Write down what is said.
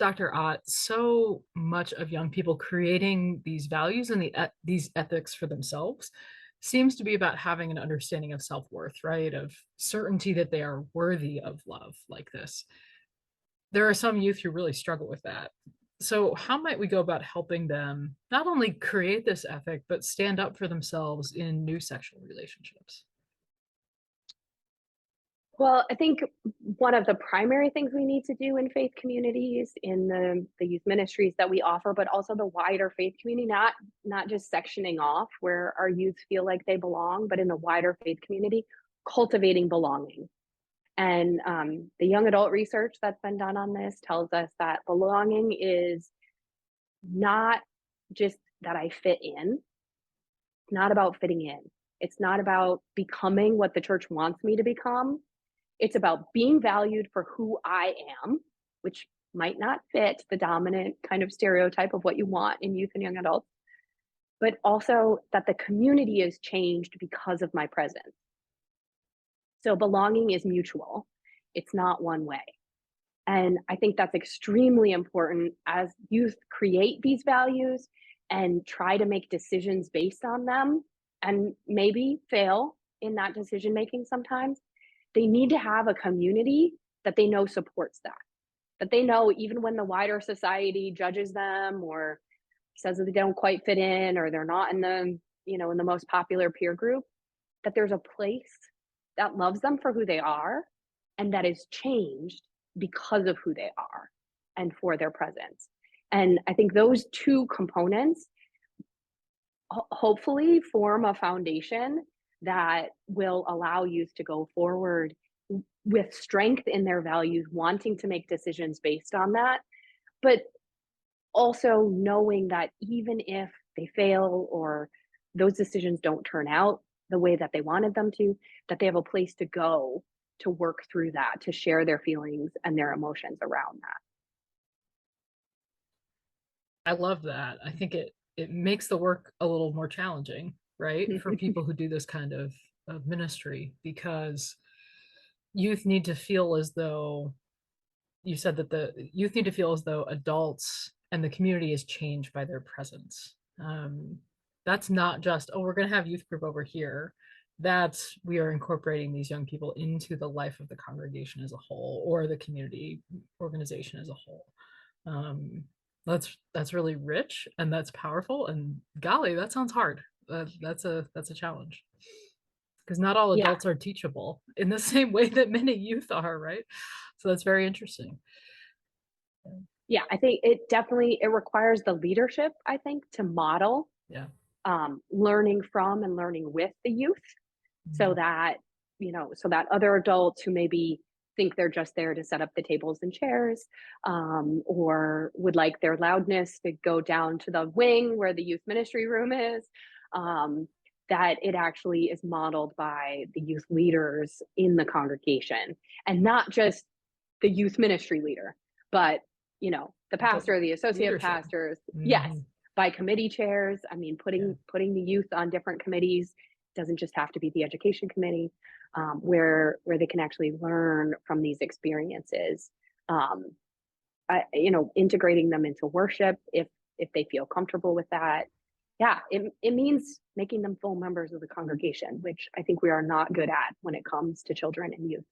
Dr. Ott, so much of young people creating these values and these ethics for themselves seems to be about having an understanding of self-worth, right? Of certainty that they are worthy of love like this. There are some youth who really struggle with that. So, how might we go about helping them not only create this ethic, but stand up for themselves in new sexual relationships? Well, I think one of the primary things we need to do in faith communities, in the youth ministries that we offer, but also the wider faith community, not just sectioning off where our youth feel like they belong, but in the wider faith community, cultivating belonging. And the young adult research that's been done on this tells us that belonging is not just that I fit in. It's not about fitting in. It's not about becoming what the church wants me to become. It's about being valued for who I am, which might not fit the dominant kind of stereotype of what you want in youth and young adults, but also that the community is changed because of my presence. So belonging is mutual, it's not one way. And I think that's extremely important as youth create these values and try to make decisions based on them and maybe fail in that decision making sometimes. They need to have a community that they know supports that. That they know even when the wider society judges them or says that they don't quite fit in or they're not in the most popular peer group, that there's a place that loves them for who they are and that is changed because of who they are and for their presence. And I think those two components hopefully form a foundation that will allow youth to go forward with strength in their values, wanting to make decisions based on that, but also knowing that even if they fail or those decisions don't turn out the way that they wanted them to, that they have a place to go to work through that, to share their feelings and their emotions around I love that. I think it makes the work a little more challenging, right? For that. people who do this kind of ministry because youth need to feel as though you said that the youth need to feel as though adults and the community is changed by their presence. That's not just, oh, we're going to have youth group over here. That's we are incorporating these young people into the life of the congregation as a whole or the community organization as a whole. Um, that's really rich and that's powerful. And golly, that sounds hard. That's a challenge because not all Yeah. adults are teachable in the same way that many youth are, right? So that's very interesting. Yeah, I think it requires the leadership, I think, to model Yeah. learning from and learning with the youth so Mhm. that, so that other adults who maybe think they're just there to set up the tables and chairs, or would like their loudness to go down to the wing where the youth ministry room is, um, that it actually is modeled by the youth leaders in the congregation and not just the youth ministry leader, but the But pastor, the associate leadership. pastors, yes, Mhm. by committee chairs. I mean, Yeah. putting the youth on different committees doesn't just have to be the education committee, where they can actually learn from these experiences. Um, Integrating them into worship if they feel comfortable with that. Yeah, it means making them full members of the congregation, which I think we are not good at when it comes to children and youth.